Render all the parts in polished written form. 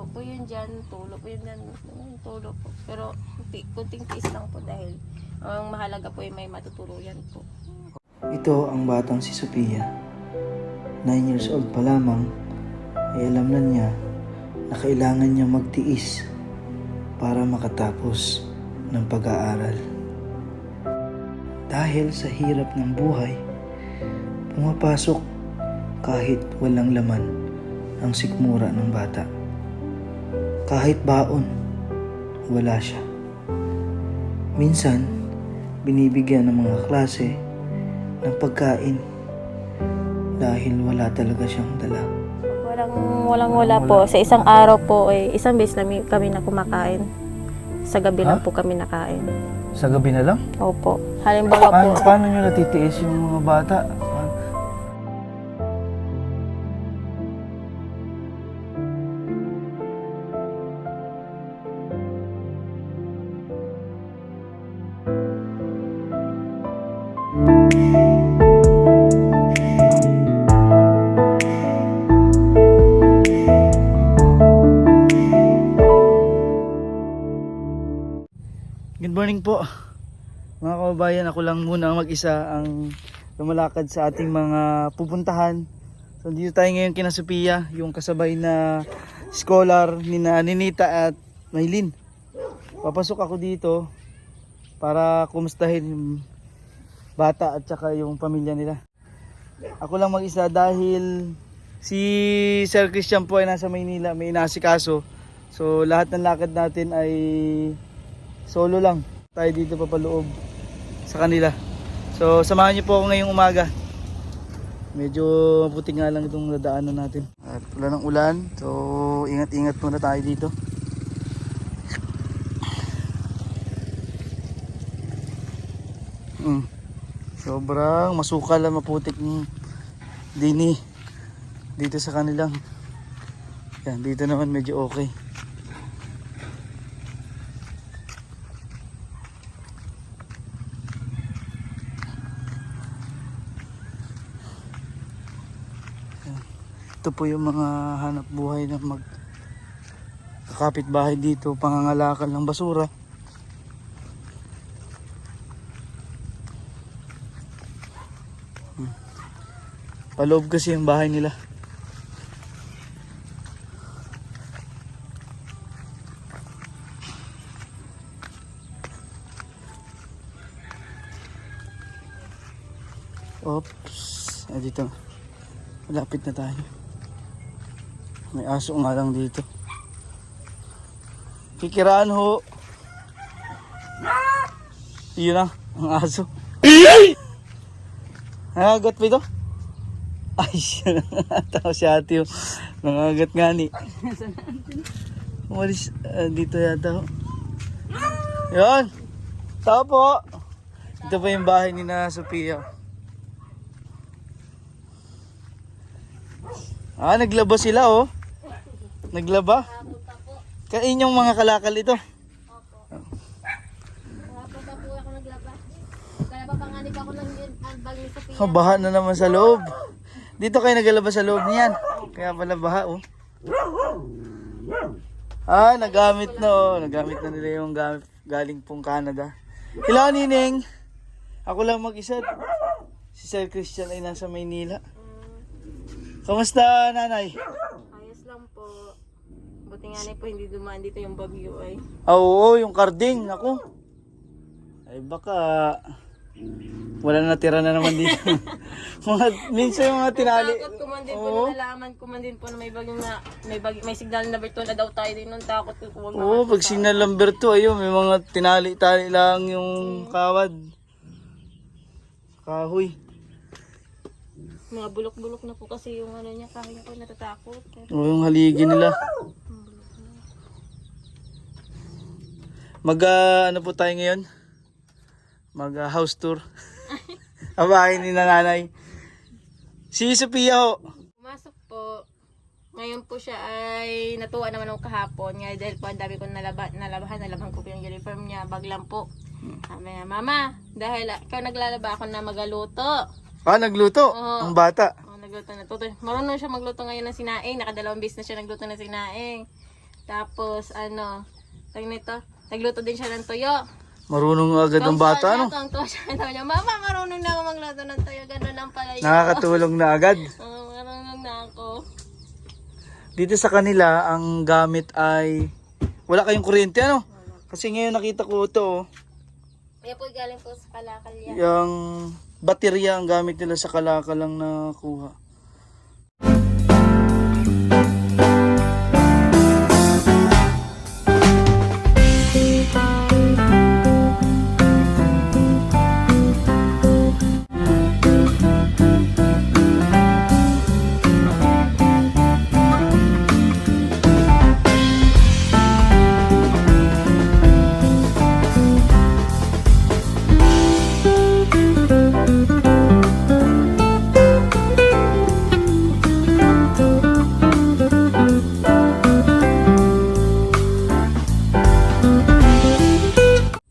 po yun dyan, tulo po yun dyan, tulo po. Pero kunting tiis lang po dahil ang mahalaga po ay may matutuluyan po. Ito ang batang si Sophia. 9 years old pa lamang ay alam na niya na kailangan niya magtiis para makatapos ng pag-aaral. Dahil sa hirap ng buhay, pumapasok kahit walang laman ang sikmura ng bata. Kahit baon, wala siya. Minsan, binibigyan ng mga klase ng pagkain dahil wala talaga siyang dala. Wala po. Sa isang araw po, isang beses lang kami na kumakain. Sa gabi lang po kami nakain. Sa gabi na lang? Opo. Halimbawa po. Paano nyo natitiis yung mga bata? Good morning po mga kababayan, ako lang muna ang mag-isa ang lumalakad sa ating mga pupuntahan. So dito tayo ngayon kina Sophia, yung kasabay na scholar ni Ninita at Maylin. Papasok ako dito para kumustahin yung bata at saka yung pamilya nila. Ako lang mag-isa dahil si Sir Christian po ay nasa Maynila, may inasikaso. So lahat ng lakad natin ay solo lang. Tayo dito papaloob sa kanila. So samahan niyo po ako ngayong umaga. Medyo maputi nga lang itong nadaanan natin. At wala ng ulan. So ingat-ingat muna tayo dito. Sobrang masukal at maputik ng dini dito sa kanilang. Yan, dito naman medyo okay. Ito po yung mga hanap buhay na kakapit-bahay dito, pangangalakal ng basura. Paloob kasi yung bahay nila. Oops, dito. Malapit na tayo. May aso nga lang dito. Kikiraan ho. Yun na, ang aso. Nangagat ba ito? Ay, siya nangataw si ate yung nangagat nga ni. Umalis dito yata ho. Yun. Tao po. Ito pa yung bahay ni na Sophia. Naglaba sila oh. Naglaba. Kain yung mga kalakal ito. Opo. Napunta po ako naglaba. Naglaba pa nga ako ng bag ni Sophia. Baha na naman sa loob. Dito kayo naglaba sa loob niyan. Kaya pala baha oh. Nagamit na oh. Nagamit na nila yung gamit galing pong Canada. Hello Nining. Ako lang mag-isa. Si Sir Christian ay nasa Maynila. Kamusta nanay? Ayos lang po. Buti nga na po hindi dumaan dito yung bagyo ay. Oo, yung karding. Ako. Ay baka wala na natira na naman dito. Minsan yung mga tinali. Takot ko man din po, nalaman ko man din po na may bagyo, may signal number 2 na daw tayo din nun. Takot ko huwag Oo, pag signal number 2, ayun, may mga tinali-tali lang yung kawad. Kahoy. Mga bulok-bulok na po kasi yung ano niya, kaya ko natatakot. Oo, yung haligi nila. Ano po tayo ngayon? House tour. Abahay ni nanay. Si Sophia ho. Pumasok po. Ngayon po siya ay natuwa naman ako kahapon. Nga dahil po ang dami ko nalabahan ko po yung uniform niya. Baglang po. Sabi niya, Mama, dahil ikaw naglalaba ako na magaluto. Nagluto? Oo. Ang bata? Nagluto na. Marunong siya magluto ngayon ng sinaing. Nakadalawang beses na siya nagluto ng sinaing. Tapos, tag nito, nagluto din siya ng tuyo. Marunong agad ang bata, ano? Tuwang-tuwa siya. Sabi niya, Mama, marunong na ako magluto ng tuyo. Ganun lang pala yun. Nakakatulong na agad. Marunong na ako. Dito sa kanila, ang gamit ay wala kayong kuryente, ano? Kasi ngayon nakita ko ito, oh. Kaya po galing po sa kalakal yan. Yung baterya ang gamit nila sa kalakal lang nakuha.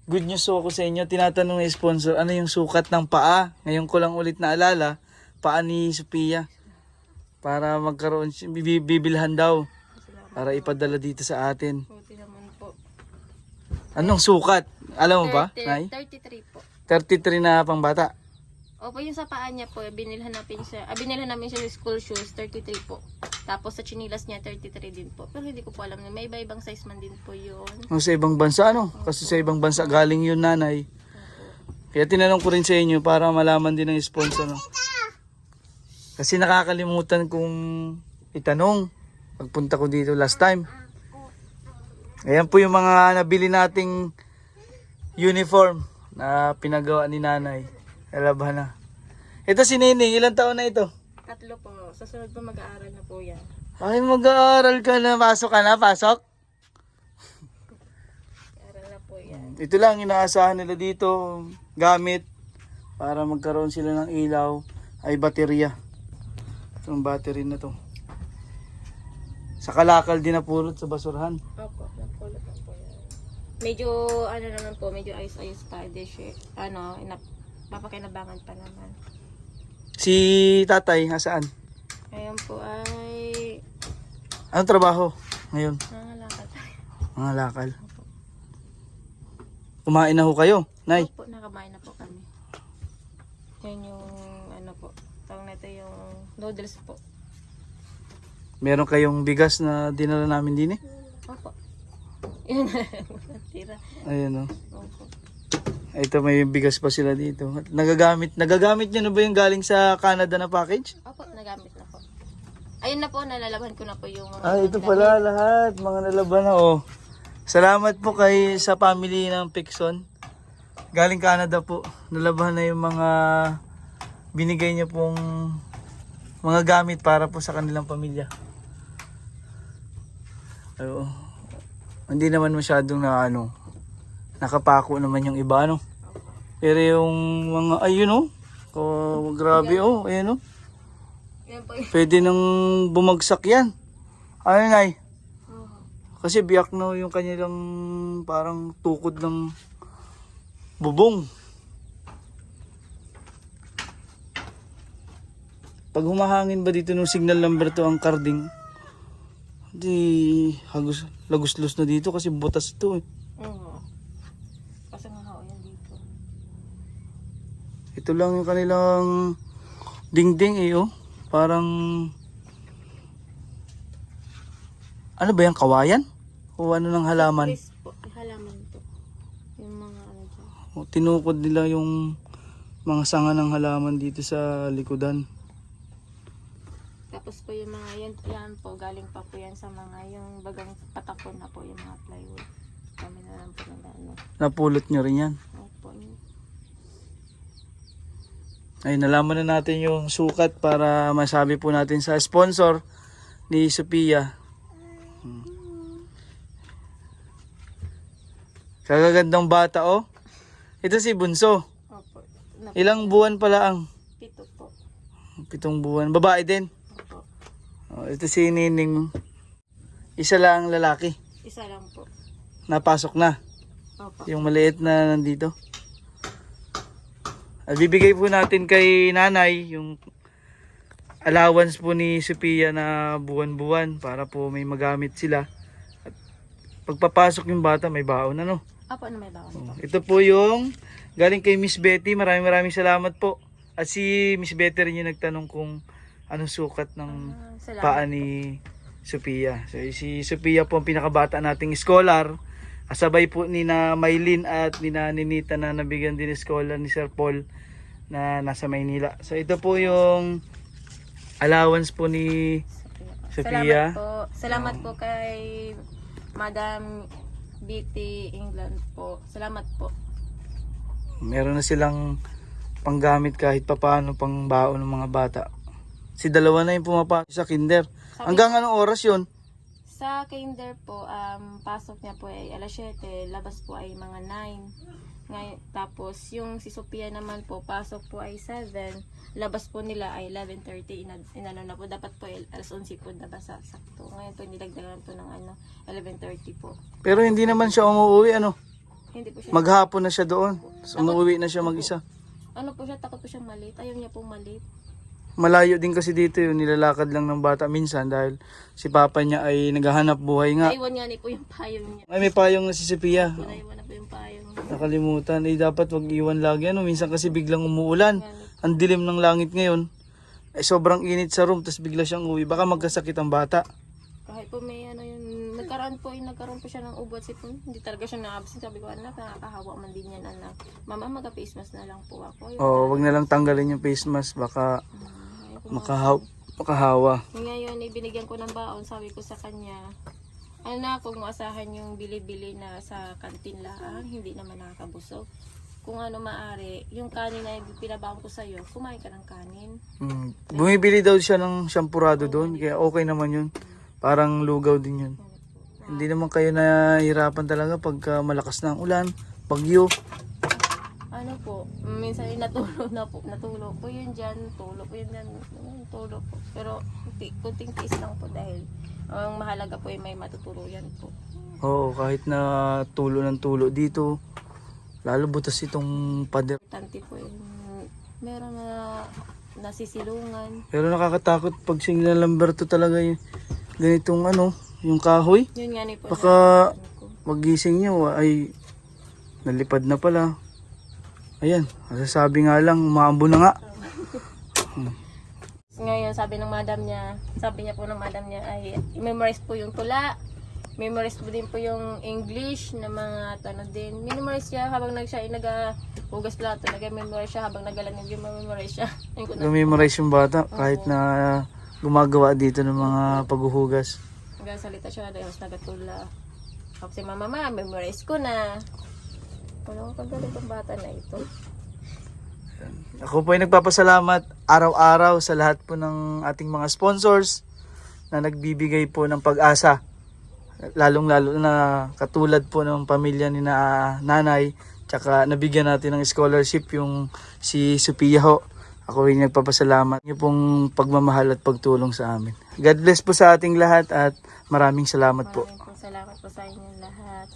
Good news ako sa inyo. Tinatanong ng sponsor, ano yung sukat ng paa? Ngayon ko lang ulit naalala, paa ni Sophia. Para magkaroon, bibilhan daw. Para ipadala dito sa atin. Buti naman po. Anong sukat? Alam mo ba, Nay? 33 po. 33 na pang bata. Opo, yung sa paa niya po, binilhan namin siya sa school shoes, 33 po. Tapos sa chinilas niya, 33 din po. Pero hindi ko po alam na may iba-ibang size man din po yun. O, sa ibang bansa, ano? Kasi sa ibang bansa galing yun, Nanay. Kaya tinanong ko rin sa inyo para malaman din ng sponsor. No? Kasi nakakalimutan kong itanong pagpunta ko dito last time. Ayan po yung mga nabili nating uniform na pinagawa ni Nanay. Alabahan na. Ito si Nining, ilang taon na ito? 3 po. Sa sunod po mag-aaral na po yan. Ay, mag-aaral ka na. Pasok ka na, pasok. Mag-aaral na po yan. Ito lang inaasahan nila dito. Gamit para magkaroon sila ng ilaw ay baterya. Itong battery na to. Sa kalakal din napulot sa basurahan. Opo, napulot na po yan. Medyo, naman po, medyo ayos-ayos pa. Hindi siya, papakinabangan pa naman. Si tatay, nasaan? Ngayon po ay Anong trabaho ngayon? nangalakad tayo. Mga lakal. Kumain na ho kayo, Nay? Opo, nakamain na po kami. Yan yung po. Tawag na ito yung noodles po. Meron kayong bigas na dinala namin din eh? Opo. Yun na lang tira. Ayun o. Opo. Ito may bigas pa sila dito. Nagagamit nyo na ba yung galing sa Canada na package? Opo, nagamit na po. Ayun na po, nalalaban ko na po yung mga Ito pala lahat, mga nalaban na oh. Salamat po kay sa family ng Pixon. Galing Canada po. Nalaban na yung mga binigay niya pong mga gamit para po sa kanilang pamilya. Oo. Hindi naman masyadong nakapako naman yung iba Pero yung mga ayun grabe ayun Yan po yun. Pwede nang bumagsak yan. Ano Nay? Kasi biyak na yung kanilang parang tukod ng bubong. Pag humahangin ba dito nung signal number 2 ang carding, di lagos-los na dito kasi butas ito eh. Oo. Kasi nga yan dito. Ito lang yung kanilang dingding Parang ano ba yan, kawayan? O ano ng halaman? Chris po, halaman to. Yung mga dyan. Tinukod nila yung mga sanga ng halaman dito sa likodan. Tapos po yung mga yan po, galing pa po yan sa mga yung bagang patakon na po yung mga plywood. Kami na lang po na Napulot nyo rin yan. Opo. Ay, nalaman na natin yung sukat para masabi po natin sa sponsor ni Sophia. Kagagandang bata Ito si Bunso. Opo. Ilang buwan pala ang? 7 po. 7 buwan. Babae din. Opo. Ito si Nining. Isa lang lalaki. Isa lang po. Napasok na. Opo. Yung maliit na nandito. At bibigay po natin kay Nanay yung allowance po ni Sophia na buwan-buwan para po may magamit sila. At pagpapasok yung bata may baon ano. Apo, ano may bawang po? Ito po yung galing kay Miss Betty. Maraming salamat po. At si Miss Betty rin yung nagtanong kung anong sukat ng Salamat paa ni Sophia. So si Sophia po ang pinakabata nating scholar. Kasabay po ni na Maylin at ni na Ninita na nabigyan din ng scholar ni Sir Paul na nasa Maynila. So ito po yung allowance po ni Sophia. Salamat po kay Madam BT England po. Salamat po. Meron na silang panggamit kahit papaano pang baon ng mga bata. Si dalawa na yung pumapasok sa kinder. Hanggang anong oras yun? Sa kinder po, pasok niya po ay alas 7, labas po ay mga 9. Ngayon, tapos yung si Sophia naman po, pasok po ay 7, labas po nila ay 11:30. Inano na po, dapat po ay alas 11 po nabasa sakto. Ngayon po nilagdagan po ng 11:30 po. Pero hindi naman siya umuwi ano? Hindi po siya. Maghapon na siya doon. So, umuwi na siya mag-isa. Ano po siya, takot po siya malit. Ayaw niya po malit. Malayo din kasi dito yung nilalakad lang ng bata minsan dahil si papa niya ay naghahanap buhay nga. Naiwan nga ni po yung payong niya. Ay may payong na si Sophia. Naiwan na po yung payong niya. Nakalimutan. Eh dapat wag iwan lagi ano. Minsan kasi biglang umuulan. Ang dilim ng langit ngayon. Ay sobrang init sa room tapos bigla siyang uwi. Baka magkasakit ang bata. Kahit po may ano yun, nagkaroon po siya ng ubo at sipon. Hindi talaga siya na-absent. Sabi ko, anak, nakakahawa man din yan, anak. Mama, mag-face mask na lang po ako. Oo, wag na lang tanggalin yung face mask. Baka makahawa. Ngayon, ibinigyan ko ng baon. Sabi ko sa kanya, anak, kung maasahan yung bili-bili na sa kantin lang, hindi naman nakakabusog. Kung ano maaari, yung kanin na pinabaon ko sa'yo, kumain ka ng kanin. Bumibili daw siya ng shampurado doon. Kaya okay naman yun. Parang lugaw din yun. Hindi naman kayo nahihirapan talaga pagka malakas na ang ulan, bagyo. Ano po, minsan natulog po yun dyan, tulog po yun dyan, tulog po. Pero kunting tiis lang po dahil ang mahalaga po ay may matutuluyan po. Oo, kahit na tulo ng tulo dito, lalo butas itong pader. Tanti po yun, meron na nasisilungan. Pero nakakatakot pag signal number 2 talaga yun. Ganitong ano, yung kahoy. Yun nga ni po. Baka magising nyo ay nalipad na pala. Ayan, masasabi nga lang, umaambo na nga. Ngayon, sabi niya po ng madam niya ay memorize po yung tula. Memorize po din po yung English na mga tanong din. Memorize siya habang nag-hugas plato. Nag-memorize siya habang nagalamig yung memorize siya. Lumemorize yung bata kahit na gumagawa dito ng mga paghuhugas. Nagsalita siya, tapos nagatula. Tapos si mama, memorize ko na. Ano, kagaling ang bata na ito. Ako po ay nagpapasalamat araw-araw sa lahat po ng ating mga sponsors na nagbibigay po ng pag-asa. Lalong-lalo na katulad po ng pamilya ni na nanay, tsaka nabigyan natin ng scholarship yung si Sophia ho. Ako ay nagpapasalamat niyo pong pagmamahal at pagtulong sa amin. God bless po sa ating lahat at maraming salamat po. Maraming salamat po sa inyong lahat.